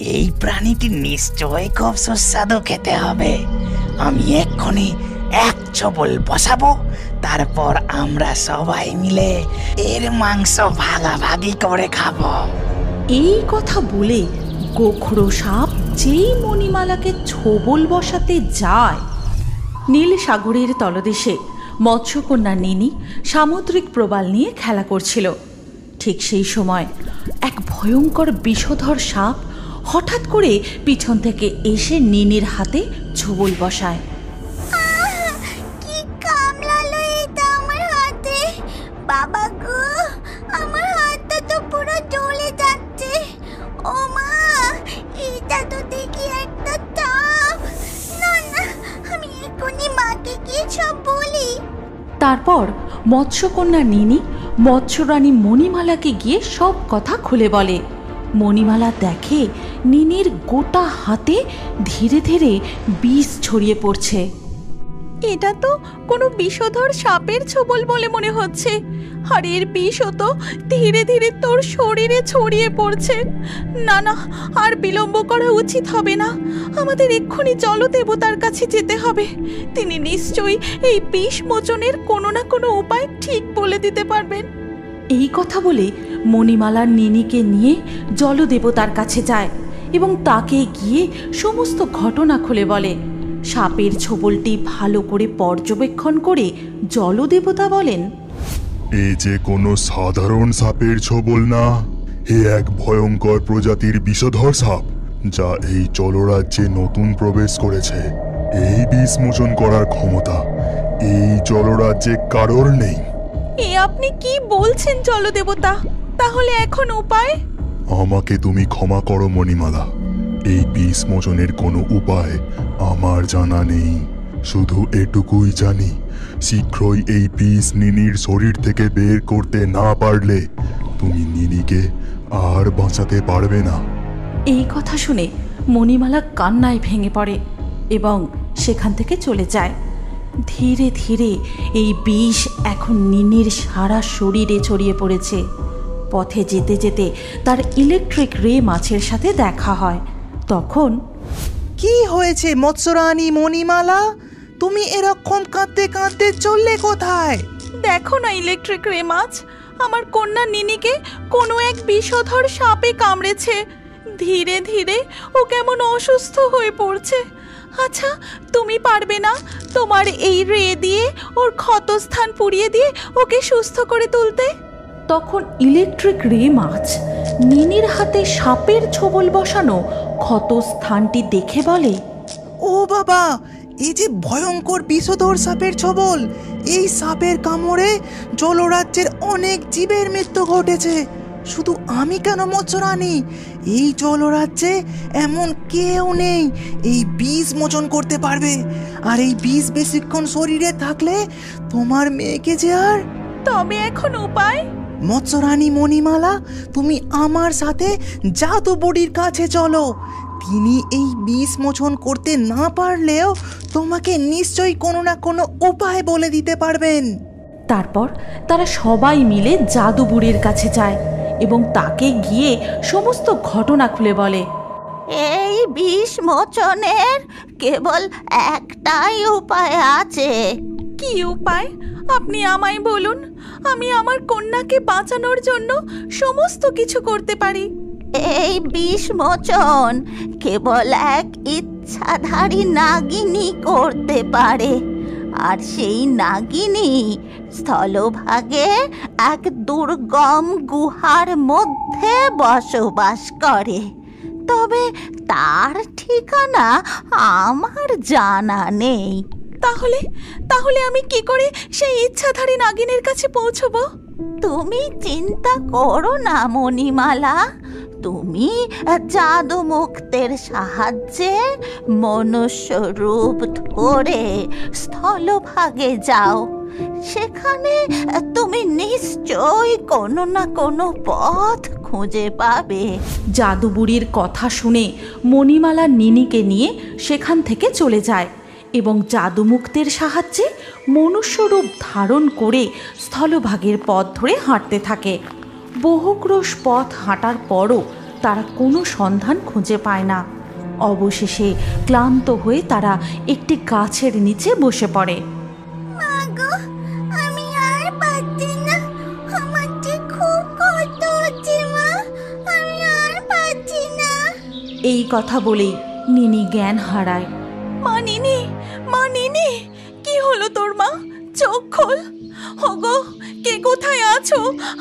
এই প্রাণীটি নিশ্চয়ই খুব সুস্বাদু খেতে হবে। আমি এক্ষুনি এক ছোবল বসাবো, তারপর আমরা সবাই মিলে এর মাংস ভাগাভাগি করে খাবো। এই কথা বলে গোখরো সাপ যেই মণিমালাকে ছোবল বসাতে যায়, নীল সাগরের তলদেশে মৎস্যকন্যা নিনি সামুদ্রিক প্রবাল নিয়ে খেলা করছিল। ঠিক সেই সময় এক ভয়ঙ্কর বিষধর সাপ হঠাৎ করে পিছন থেকে এসে নিনির হাতে ছোবল বসায়। কি কামড়ালো এটা আমার হাতে! বাবা গো, আমার হাতটা তো পুরো জ্বলে যাচ্ছে। ও মা, এটা তো দেখি একটা সাপ। না না, আমি এখনই মাকে গিয়ে সব বলি। তারপর মৎস্যকন্যা নিনি মৎস্যরানী মণিমালাকে গিয়ে সব কথা খুলে বলে। মণিমালা দেখে নিনির গোটা হাতে ধীরে ধীরে বিষ ছড়িয়ে পড়ছে। এটা তো কোনো বিষধর সাপের ছোবল বলে মনে হচ্ছে, আর এর বিষও তো ধীরে ধীরে তোর শরীরে ছড়িয়ে পড়ছে। না না, আর বিলম্ব করা উচিত হবে না। আমাদের এক্ষুনি জলদেবতার কাছে যেতে হবে। তিনি নিশ্চয়ই এই বিষ মোচনের কোনো না কোনো উপায় ঠিক বলে দিতে পারবেন। এই কথা বলে মণিমালা নিনিকে নিয়ে জলদেবতার কাছে যায় এবং তাকে গিয়ে সমস্ত ঘটনা খুলে বলে। সাপের ছোবলটি ভালো করে পর্যবেক্ষণ করে জলদেবতা বলেন, এ যে কোনো সাধারণ সাপের ছোবল না, এ এক ভয়ঙ্কর প্রজাতির বিষধর সাপ, যা এই জলরাজ্যে নতুন প্রবেশ করেছে। এই বিষ মোচন করার ক্ষমতা এই জলরাজ্যে কারোর নেই। এ আপনি কি বলছেন জলদেবতা? তাহলে এখন উপায়? আমাকে তুমি ক্ষমা করো মণিমালা, এই বিষ মোচনের কোনো উপায় আমার জানা নেই। শুধু এটুকুই জানি, শীঘ্রই এই বিষ নিনির শরীর থেকে বের করতে না পারলে তুমি নিনিকে আর বাঁচাতে পারবে না। এই কথা শুনে মণিমালা কান্নায় ভেঙে পড়ে এবং সেখান থেকে চলে যায়। ধীরে ধীরে এই বিষ এখন নিনির সারা শরীরে ছড়িয়ে পড়েছে। পথে যেতে যেতে তার ইলেকট্রিক রে মাছের সাথে দেখা হয়। তখন, কি হয়েছে মৎস্যরানী মণিমালা? তুমি এরকম কাঁদতে কাঁদতে চললে কোথায়? দেখো না ইলেকট্রিক রে মাছ, আমার কন্যা নিনিকে কোনো এক বিষধর সাপে কামড়েছে। ধীরে ধীরে ও কেমন অসুস্থ হয়ে পড়ছে। আচ্ছা, তুমি পারবে না তোমার এই রে দিয়ে ওর ক্ষতস্থান পুড়িয়ে দিয়ে ওকে সুস্থ করে তুলতে? তখন ইলেকট্রিক রে মাছ নিনির হাতে সাপের ছোবল বসানো ক্ষতস্থানটি দেখে বলে, ও বাবা, এই যে ভয়ঙ্কর বিষধর সাপের ছোবল! এই সাপের কামড়ে জলরাজ্যের অনেক জীবের মৃত্যু ঘটেছে। শুধু আমি কেন মৎস্যরানী, এই জলরাজ্যে এমন কেউ নেই এই বিষ মোচন করতে পারবে। আর এই বিষ বেশিক্ষণ শরীরে থাকলে তোমার মেয়েকে যে আর... তবে এখন উপায়? মৎস্যরানী মণিমালা, তুমি আমার সাথে জাদু বুড়ির কাছে চলো। তিনি এই বিষ মোচন করতে না পারলেও তোমাকে নিশ্চয়ই কোনো না কোনো উপায় বলে দিতে পারবেন। তারপর তারা সবাই মিলে জাদু বুড়ির কাছে যায় এবং তাকে গিয়ে সমস্ত ঘটনা খুলে বলে। এই বিষ মোচনের কেবল একটাই উপায় আছে। কি উপায়? আপনি আমায় বলুন। আমি আমার কন্যাকে বাঁচানোর জন্য সমস্ত কিছু করতে পারি। এই বিষ মোচন কেবল এক ইচ্ছাধারী নাগিনী করতে পারে, আর সেই নাগিনী স্থলভাগে এক দুর্গম গুহার মধ্যে বসবাস করে। তবে তার ঠিকানা আমার জানা নেই। তাহলে আমি কি করে সেই ইচ্ছাধারী নাগিনের কাছে পৌঁছবো? তুমি চিন্তা করো না মণিমালা, তুমি জাদু মুক্তের সাহায্যে মনুষ্য রূপ ধরে স্থলভাগে যাও। সেখানে তুমি নিশ্চয়ই কোনো না কোনো পথ খুঁজে পাবে। জাদু বুড়ির কথা শুনে মণিমালা নিনিকে নিয়ে সেখান থেকে চলে যায় এবং জাদুমুক্তের সাহায্যে মনুষ্যরূপ ধারণ করে স্থলভাগের পথ ধরে হাঁটতে থাকে। বহুক্রোশ পথ হাঁটার পরও তারা কোনো সন্ধান খুঁজে পায় না। অবশেষে ক্লান্ত হয়ে তারা একটি গাছের নিচে বসে পড়ে। মা গো, আমি আর পারছি না, আমার যে খুব কষ্ট হচ্ছে মা, আমি আর পারছি না। এই কথা বলেই নিনি জ্ঞান হারায়। মা নিনি, মা নিনি, কি হলো তোর মা? চোখ খোল। ওগো, কে কোথায় আছো?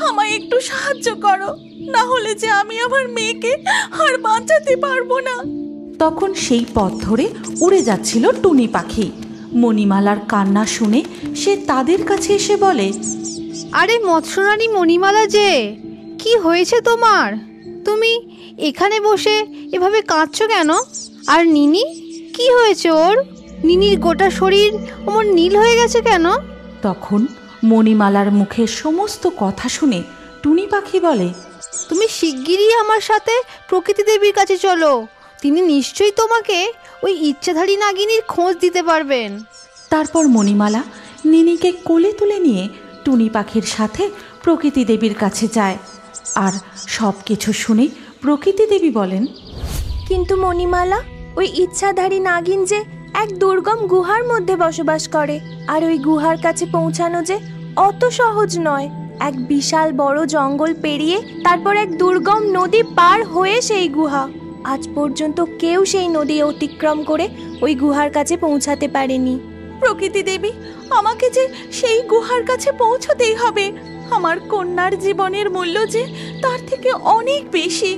আমায় একটু সাহায্য করো, না হলে যে আমি আমার মেয়েকে আর বাঁচাতে পারবো না। তখন সেই পথ ধরে উড়ে যাচ্ছিল টুনি পাখি। মণিমালার কান্না শুনে সে তাদের কাছে এসে বলে, আরে মৎস্যরানী মণিমালা যে, কি হয়েছে তোমার? তুমি এখানে বসে এভাবে কাঁদছো কেন? আর নিনি, কি হয়েছে ওর? নিনির গোটা শরীর ওমন নীল হয়ে গেছে কেন? তখন মণিমালার মুখে সমস্ত কথা শুনে টুনি পাখি বলে, তুমি শিগগিরই আমার সাথে প্রকৃতি দেবীর কাছে চলো, তিনি নিশ্চয়ই তোমাকে ওই ইচ্ছাধারী নাগিনীর খোঁজ দিতে পারবেন। তারপর মণিমালা নিনিকে কোলে তুলে নিয়ে টুনি পাখির সাথে প্রকৃতি দেবীর কাছে যায়। আর সব কিছু শুনে প্রকৃতি দেবী বলেন, কিন্তু মণিমালা, ওই ইচ্ছাধারী নাগিন যে এক দুর্গম গুহার মধ্যে বসবাস করে, আর ওই গুহার কাছে পৌঁছানো যে অত সহজ নয়। এক বিশাল বড় জঙ্গল পেরিয়ে তারপর এক দুর্গম নদী পার হয়ে সেই গুহা। আজ পর্যন্ত কেউ সেই নদী অতিক্রম করে ওই গুহার কাছে পৌঁছাতে পারেনি। প্রকৃতি দেবী, আমাকে যে সেই গুহার কাছে পৌঁছতেই হবে। আমার কন্যার জীবনের মূল্য যে তার থেকে অনেক বেশি।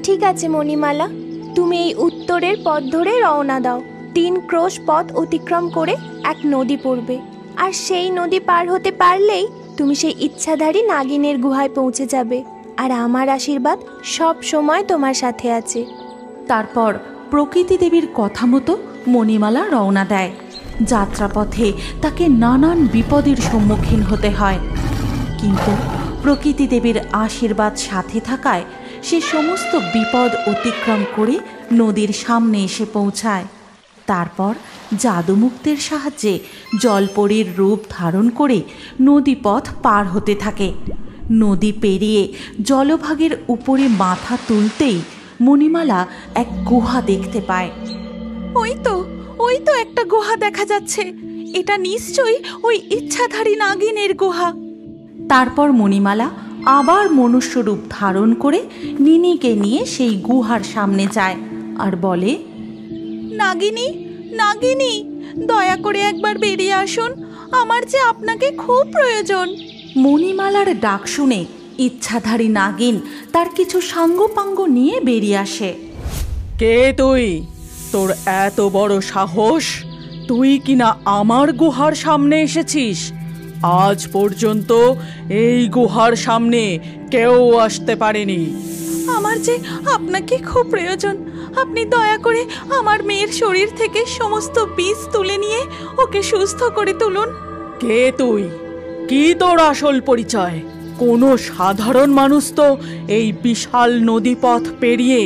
ঠিক আছে মণিমালা, তুমি এই উত্তরের পথ ধরে রওনা দাও। 3 ক্রোশ পথ অতিক্রম করে এক নদী পড়বে, আর সেই নদী পার হতে পারলেই তুমি সেই ইচ্ছাধারী নাগিনের গুহায় পৌঁছে যাবে। আর আমার আশীর্বাদ সব সময় তোমার সাথে আছে। তারপর প্রকৃতি দেবীর কথা মতো মণিমালা রওনা দেয়। যাত্রাপথে তাকে নানান বিপদের সম্মুখীন হতে হয়, কিন্তু প্রকৃতি দেবীর আশীর্বাদ সাথে থাকায় সে সমস্ত বিপদ অতিক্রম করে নদীর সামনে এসে পৌঁছায়। তারপর জাদুমুক্তের সাহায্যে জলপরীর রূপ ধারণ করে নদীপথ পার হতে থাকে। নদী পেরিয়ে জলভাগের উপরে মাথা তুলতেই মণিমালা এক গুহা দেখতে পায়। ওই তো একটা গুহা দেখা যাচ্ছে। এটা নিশ্চয়ই ওই ইচ্ছাধারী নাগিনের গুহা। তারপর মণিমালা আবার মনুষ্য রূপ ধারণ করে নিনিকে নিয়ে সেই গুহার সামনে যায় আর বলে, নাগিনী, নাগিনী, দয়া করে একবার বেরিয়ে আসুন, আমার যে আপনাকে খুব প্রয়োজন। মণিমালার ডাক শুনে ইচ্ছাধারী নাগিন তার কিছু সাঙ্গপাঙ্গ নিয়ে বেরিয়ে আসে। কে তুই? তোর এত বড় সাহস, তুই কিনা আমার গুহার সামনে এসেছিস? আজ পর্যন্ত এই গুহার সামনে কেউ আসতে পারেনি। আমার যে আপনাকে খুব প্রয়োজন, আপনি দয়া করে আমার মেয়ের শরীর থেকে সমস্ত বিষ তুলে নিয়ে ওকে সুস্থ করে তুলুন। কে তুই? কি তোর আসল পরিচয়? কোনো সাধারণ মানুষ তো এই বিশাল নদীপথ পেরিয়ে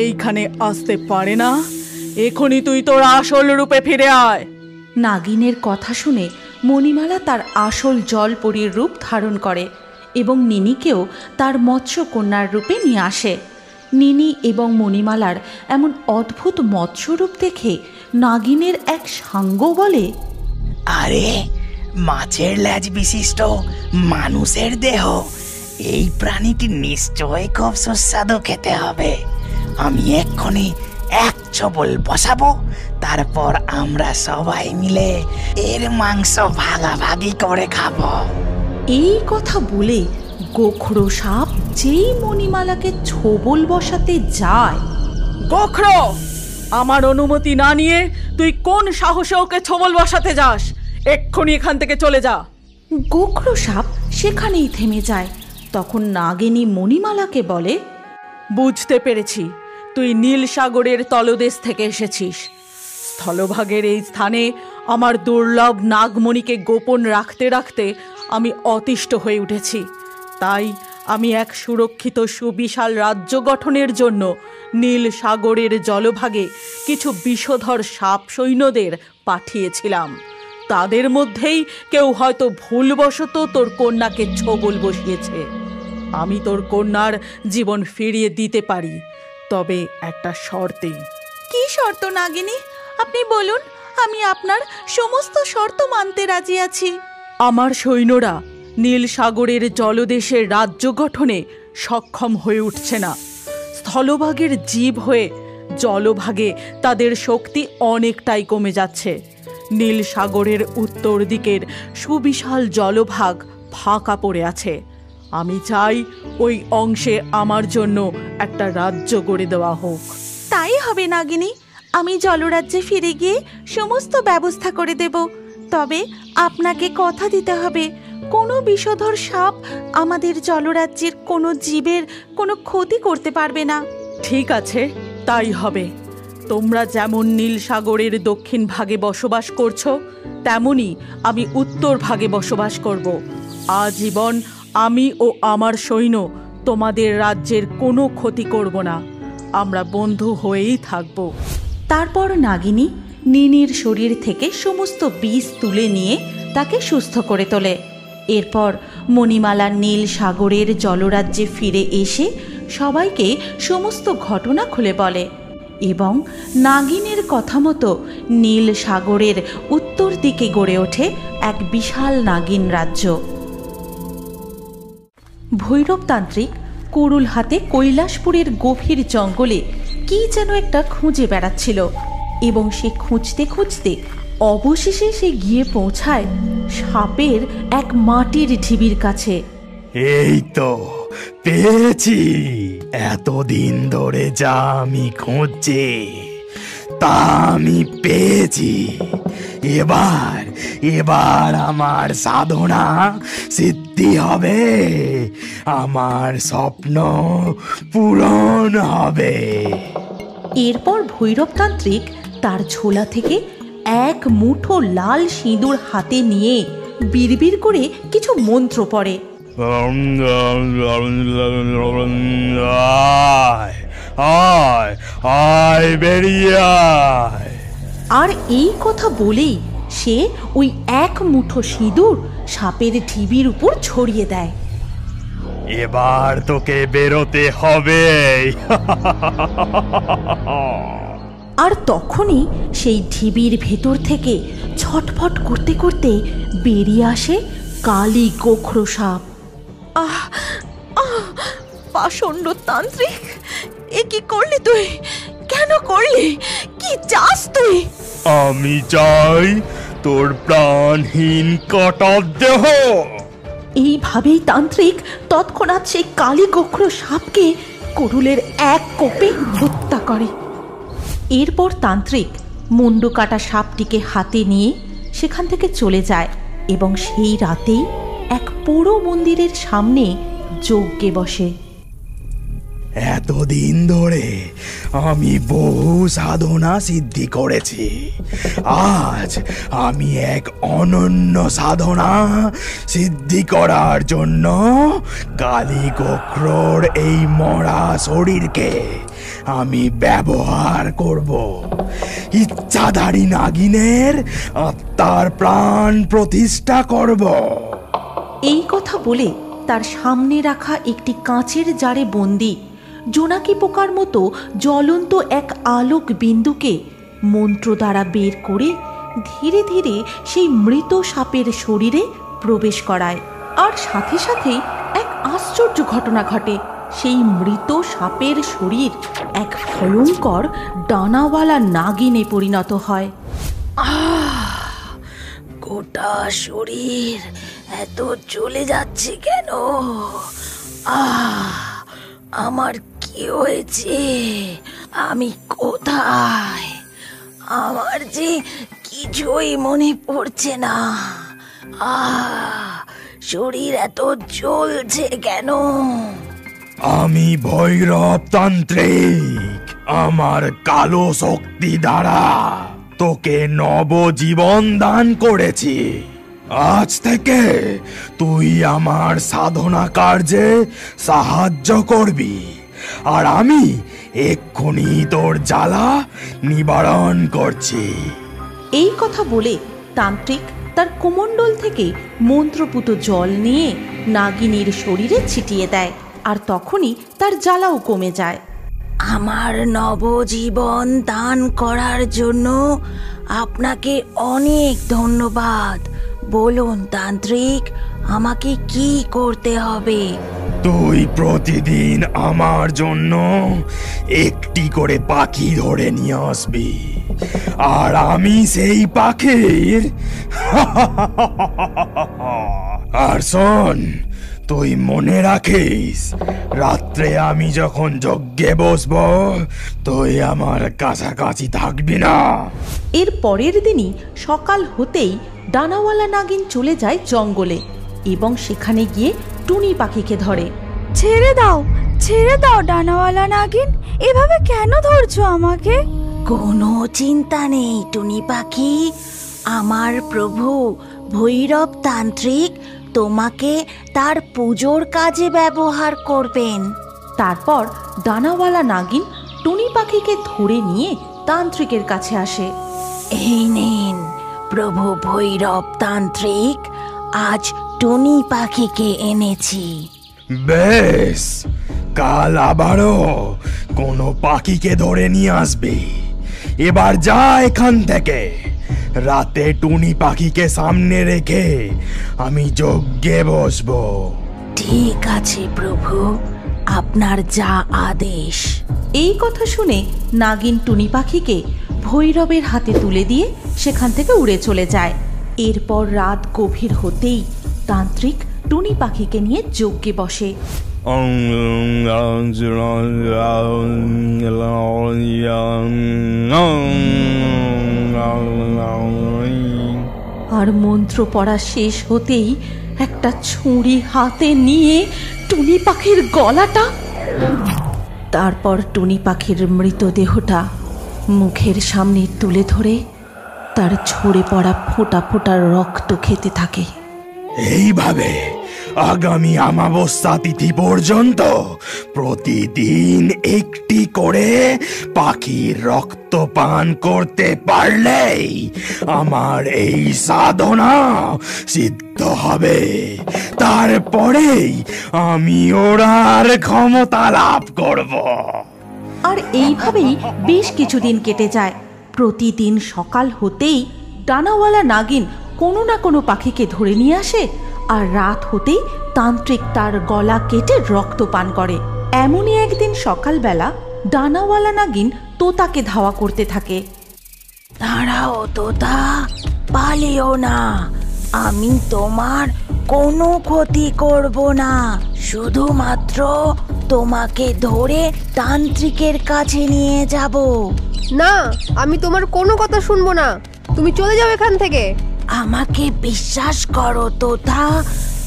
এইখানে আসতে পারে না। এখনই তুই তোর আসল রূপে ফিরে আয়। নাগিনের কথা শুনে মণিমালা তার আসল জলপরীর রূপ ধারণ করে এবং নিনিকেও তার মৎস্যকন্যার রূপে নিয়ে আসে। নিনি এবং মণিমালার এমন অদ্ভুত মৎস্যরূপ দেখে নাগিনের এক সাঙ্গ বলে, আরে, মাছের ল্যাজ বিশিষ্ট মানুষের দেহ, এই প্রাণীটি নিশ্চয়ই খুব সুস্বাদু খেতে হবে। আমি এক্ষুনি এক ছবল বসাবো, তারপর আমরা সবাই মিলে এর মাংস ভাগাভাগি করে খাবো। এই কথা বলে গোখরো সাপ যেই মণিমালাকে ছোবল বসাতে যায়, গোখরো, আমার অনুমতি না নিয়ে তুই কোন সাহসে ওকে ছোবল বসাতে যাস? এক্ষুনি এখান থেকে চলে যা। গোখরো সাপ সেখানেই থেমে যায়। তখন নাগিনী মণিমালাকে বলে, বুঝতে পেরেছি, তুই নীল সাগরের তলদেশ থেকে এসেছিস। স্থলভাগের এই স্থানে আমার দুর্লভ নাগমণিকে গোপন রাখতে রাখতে আমি অতিষ্ঠ হয়ে উঠেছি। তাই আমি এক সুরক্ষিত সুবিশাল রাজ্য গঠনের জন্য নীল সাগরের জলভাগে কিছু বিষধর সাপ সৈন্যদের পাঠিয়েছিলাম। তাদের মধ্যেই কেউ হয়তো ভুলবশত তোর কন্যাকে ছোবল বসিয়েছে। আমি তোর কন্যার জীবন ফিরিয়ে দিতে পারি, তবে একটা শর্তে। কি শর্ত নাগিনী? আপনি বলুন, আমি আপনার সমস্ত শর্ত মানতে রাজি আছি। আমার সৈন্যরা নীল সাগরের জলদেশের রাজ্য গঠনে সক্ষম হয়ে উঠছে না। স্থলভাগের জীব হয়ে জলভাগে তাদের শক্তি অনেকটাই কমে যাচ্ছে। নীল সাগরের উত্তর দিকের সুবিশাল জলভাগ ফাঁকা পড়ে আছে। আমি চাই ওই অংশে আমার জন্য একটা রাজ্য গড়ে দেওয়া হোক। তাই হবে নাগিনী, আমি জলরাজ্যে ফিরে গিয়ে সমস্ত ব্যবস্থা করে দেব। তবে আপনাকে কথা দিতে হবে, কোনো বিষধর সাপ আমাদের জলরাজ্যের কোনো জীবের কোনো ক্ষতি করতে পারবে না। ঠিক আছে, তাই হবে। তোমরা যেমন নীল সাগরের দক্ষিণ ভাগে বসবাস করছো, তেমনি আমি উত্তর ভাগে বসবাস করব। আজীবন আমি ও আমার সৈন্য তোমাদের রাজ্যের কোনো ক্ষতি করব না। আমরা বন্ধু হয়েই থাকব। তারপর নাগিনী নিনির শরীর থেকে সমস্ত বিষ তুলে নিয়ে তাকে সুস্থ করে তোলে। এরপর মণিমালা নীল সাগরের জলরাজ্যে ফিরে এসে সবাইকে সমস্ত ঘটনা খুলে বলে এবং নাগিনের কথা মতো নীল সাগরের উত্তর দিকে গড়ে ওঠে এক বিশাল নাগিন রাজ্য। ভৈরবতান্ত্রিক কুড়ুল হাতে কৈলাসপুরের গভীর জঙ্গলে কি যেন একটা খুঁজে বেড়াচ্ছিল এবং সে খুঁজতে খুঁজতে অবশেষে সে গিয়ে পৌঁছায় সাপের এক মাটির ঢিবির কাছে। এই তো পেয়েছি, এতদিন ধরে যা আমি খুঁজছি তা আমি পেয়েছি। এবার আমার সাধনা সিদ্ধি হবে, আমার স্বপ্ন পূরণ হবে। এরপর ভৈরবতান্ত্রিক তার ঝোলা থেকে এক মুঠো লাল সিঁদুর হাতে নিয়ে বিড়বিড় করে কিছু মন্ত্র পড়ে। আর এই কথা বলেই সে ওই এক মুঠো সিঁদুর সাপের ঢিবির উপর ছড়িয়ে দেয়। এবার তোকে বেরোতে হবে। আর তখনই সেই ঢিবির ভেতর থেকে ছটফট করতে করতে বেরিয়ে আসে কালী গোখরো সাপ। আহ আহ পাষণ্ড তান্ত্রিক, এ কি করলি তুই? কেন করলি? কি চাস তুই? আমি চাই তোর প্রাণহীন কাটার দেহ। এইভাবেই তান্ত্রিক তৎক্ষণাৎ সেই কালী গোখরো সাপকে কুড়ুলের এক কোপে হত্যা করে। এরপর তান্ত্রিক মুন্ডু কাটা সাপটিকে হাতে নিয়ে সেখান থেকে চলে যায় এবং সেই রাতেই এক পোড়ো মন্দিরের সামনে যজ্ঞে বসে। এতদিন ধরে আমি বহু সাধনা সিদ্ধি করেছি, আজ আমি এক অনন্য সাধনা সিদ্ধি করার জন্য কালী গোখরোর এই মরা শরীরকে আমি ব্যবহার করব। ইচ্ছাধারী নাগিনের আত্মার প্রাণ প্রতিষ্ঠা করব। এই কথা বলে তার সামনে রাখা একটি কাঁচের জারে বন্দি জোনাকি পোকার মতো জ্বলন্ত এক আলোক বিন্দুকে মন্ত্র দ্বারা বের করে ধীরে ধীরে সেই মৃত সাপের শরীরে প্রবেশ করায়। আর সাথে সাথেই এক আশ্চর্য ঘটনা ঘটে। সেই মৃত সাপের শরীর এক ভয়ঙ্কর ডানাওয়ালা নাগিনে পরিণত হয়। গোটা শরীর এত চলে যাচ্ছে কেন? আমার কি হয়েছে? আমি কোথায়? আমার যে কিছুই মনে পড়ছে না। শরীর এত জ্বলছে কেন? আমি ভৈরব তান্ত্রিক, আমার কালো শক্তি দ্বারা তোকে নবজীবন দান করেছি। আজ থেকে তুই আমার সাধনা কার্যে সাহায্য করবি, আর আমি এক্ষুনি তোর জ্বালা নিবারণ করছি। এই কথা বলে তান্ত্রিক তার কুমণ্ডল থেকে মন্ত্রপুত জল নিয়ে নাগিনীর শরীরে ছিটিয়ে দেয় আর তখনই তার জ্বালাও কমে যায়। আমার নবজীবন দান করার জন্য আপনাকে অনেক ধন্যবাদ। বলুন তান্ত্রিক, আমাকে কি করতে হবে? তুই প্রতিদিন আমার জন্য একটি করে পাখি ধরে নিয়ে আসবি, আর আমি সেই পাখির আর শোন, তুই মনে রাখিস, রাত্রে আমি যখন যজ্ঞে বসবো তুই আমার কাছাকাছি থাকবি না। এর পরের দিনই সকাল হতেই ডানাওয়ালা নাগিন চলে যায় জঙ্গলে এবং সেখানে গিয়ে টুনি পাখিকে ধরে। ছেড়ে দাও ডানাওয়ালা নাগিন, এভাবে কেন ধরছো আমাকে? কোনো চিন্তা নেই টুনি পাখি, আমার প্রভু ভৈরব তান্ত্রিক তোমাকে তার পুজোর কাজে ব্যবহার করবেন। তারপর ডানাওয়ালা নাগিন টুনি পাখিকে ধরে নিয়ে তান্ত্রিকের কাছে আসে। এই নিন প্রভু ভৈরব তান্ত্রিক, আজ টুনি পাখিকে এনেছি। বেশ, কাল আবারও কোনো পাখিকে ধরে নিয়ে আসবি। এবার যা এখান থেকে। রাতে টুনি পাখিকে সামনে রেখে আমি যজ্ঞে বসবো। ঠিক আছে প্রভু, আপনার যা আদেশ। এই কথা শুনে নাগিন টুনি পাখিকে ভৈরবের হাতে তুলে দিয়ে সেখান থেকে উড়ে চলে যায়। এরপর রাত গভীর হতেই তান্ত্রিক টুনি পাখিকে নিয়ে যজ্ঞে বসে। আর মন্ত্র পড়া শেষ হতেই একটা ছুরি হাতে নিয়ে টুনি পাখির গলাটা, তারপর টুনি পাখির মৃতদেহটা মুখের সামনে তুলে ধরে তার ঝরে পড়া ফোঁটা ফোঁটা রক্ত খেতে থাকে। এইভাবে আগামী অমাবস্যা তিথি পর্যন্ত প্রতিদিন একটি করে পাখির রক্ত পান করতে পারলেই আমার এই সাধনা সিদ্ধ হবে। তারপরেই আমি ওড়ার ক্ষমতা লাভ করব। আর এইভাবেই বেশ কিছুদিন কেটে যায়। প্রতিদিন সকাল হতেই ডানাওয়ালা নাগিন কোনো না কোনো পাখিকে ধরে নিয়ে আসে, আর রাত হতেই তান্ত্রিক তার গলা কেটে রক্ত পান করে। এমনই একদিন সকালবেলা ডানাওয়ালা নাগিন তোতাকে ধাওয়া করতে থাকে। দাঁড়াও তোতা, পালিও না, আমি তোমার কোনো ক্ষতি করব না, শুধুমাত্র তোমাকে ধরে তান্ত্রিকের কাছে নিয়ে যাব। না, আমি তোমার কোনো কথা শুনবো না, তুমি চলে যাও এখান থেকে। আমাকে বিশ্বাস করো তোতা,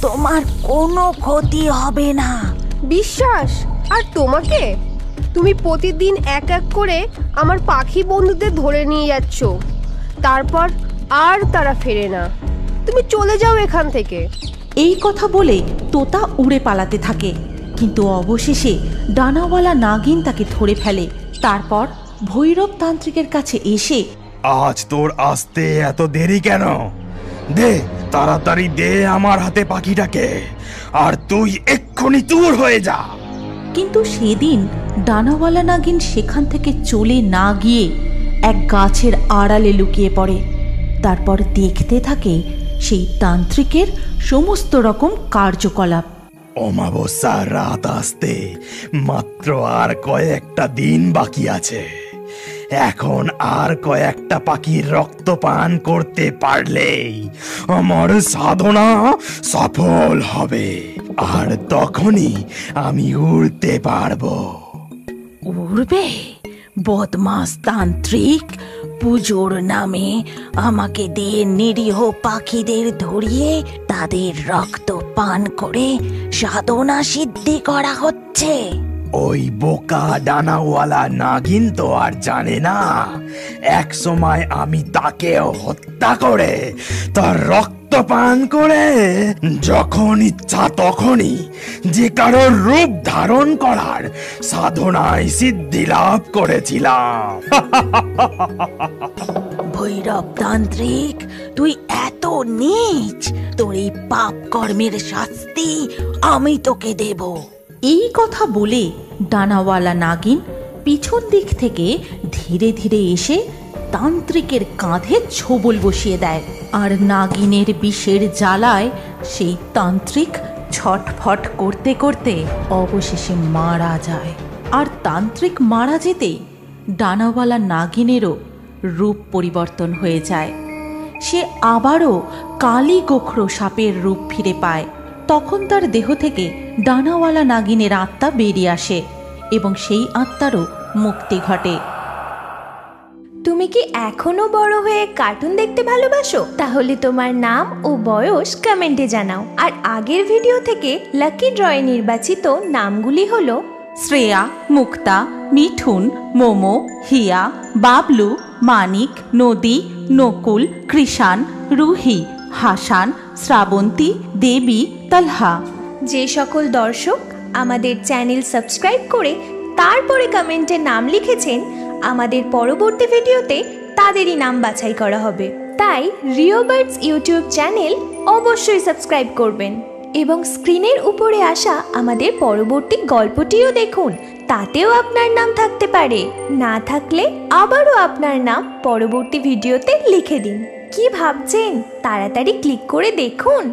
তোমার কোনো ক্ষতি হবে না। বিশ্বাস? আর তোমাকে? তুমি প্রতিদিন এক এক করে আমার পাখি বন্ধুদের ধরে নিয়ে যাচ্ছ, তারপর আর তারা ফেরে না। তুমি চলে যাও এখান থেকে। এই কথা বলে তোতা উড়ে পালাতে থাকে, কিন্তু অবশেষে ডানাওয়ালা নাগিন তাকে ধরে ফেলে। তারপর ভৈরব তান্ত্রিকের কাছে এসে, আজ তোর আসতে এত দেরি কেন? দে, তাড়াতাড়ি দে আমার হাতে পাখিটাকে, আর তুই এক্ষুনি দূর হয়ে যা। কিন্তু সেদিন ডানাওয়ালা নাগিন সেখান থেকে চলে না গিয়ে এক গাছের আড়ালে লুকিয়ে পড়ে। তারপর দেখতে থাকে সেই তান্ত্রিকের সমস্ত রকম কার্যকলাপ। অমাবস্যার রাত আসতে মাত্র আর কয়েকটা দিন বাকি আছে। এখন আর কয়েকটা পাখির রক্ত পান করতে পারলেই আমার সাধনা সফল হবে, আর তখনই আমি উড়তে পারবো। উড়বে? বদমাস তান্ত্রিক, পুজোর নামে আমাকে দিয়ে নিরীহ পাখিদের ধরিয়ে তাদের রক্ত পান করে সাধনা সিদ্ধি করা হচ্ছে। ওই বোকা ডানাওয়ালা নাগিন তো আর জানে না, এক সময় আমি তাকেও হত্যা করে তার রক্ত পান করে যখন ইচ্ছা তখনই যে কারোর রূপ ধারণ করার সাধনায় সিদ্ধি লাভ করেছিলাম। ভৈরব তান্ত্রিক, তুই এত নীচ, তোর এই পাপ কর্মের শাস্তি আমি তোকে দেব। এই কথা বলে ডানাওয়ালা নাগিন পিছন দিক থেকে ধীরে ধীরে এসে তান্ত্রিকের কাঁধে ছোবল বসিয়ে দেয়। আর নাগিনের বিষের জ্বালায় সেই তান্ত্রিক ছটফট করতে করতে অবশেষে মারা যায়। আর তান্ত্রিক মারা যেতেই ডানাওয়ালা নাগিনেরও রূপ পরিবর্তন হয়ে যায়। সে আবারও কালী গোখরো সাপের রূপ ফিরে পায়। তখন তার দেহ থেকে ডানাওয়ালা নাগিনের আত্মা বেরিয়ে আসে এবং সেই আত্মারও মুক্তি ঘটে। তুমি কি এখনো বড় হয়ে কার্টুন দেখতে ভালোবাসো? তাহলে তোমার নাম ও বয়স কমেন্টে জানাও। আর আগের ভিডিও থেকে লাকি ড্রয়ে নির্বাচিত নামগুলি হলো শ্রেয়া, মুক্তা, মিঠুন, মোমো, হিয়া, বাবলু, মানিক, নদী, নকুল, কৃষাণ, রুহি, হাসান, শ্রাবন্তী, দেবী, তালহা। যে সকল দর্শক আমাদের চ্যানেল সাবস্ক্রাইব করে তারপরে কমেন্টে নাম লিখেছেন, আমাদের পরবর্তী ভিডিওতে তাদেরই নাম বাছাই করা হবে। তাই রিও বার্ডস ইউটিউব চ্যানেল অবশ্যই সাবস্ক্রাইব করবেন এবং স্ক্রিনের উপরে আসা আমাদের পরবর্তী গল্পটিও দেখুন, তাতেও আপনার নাম থাকতে পারে। না থাকলে আবারও আপনার নাম পরবর্তী ভিডিওতে লিখে দিন। কি ভাবছেন? তাড়াতাড়ি ক্লিক করে দেখুন।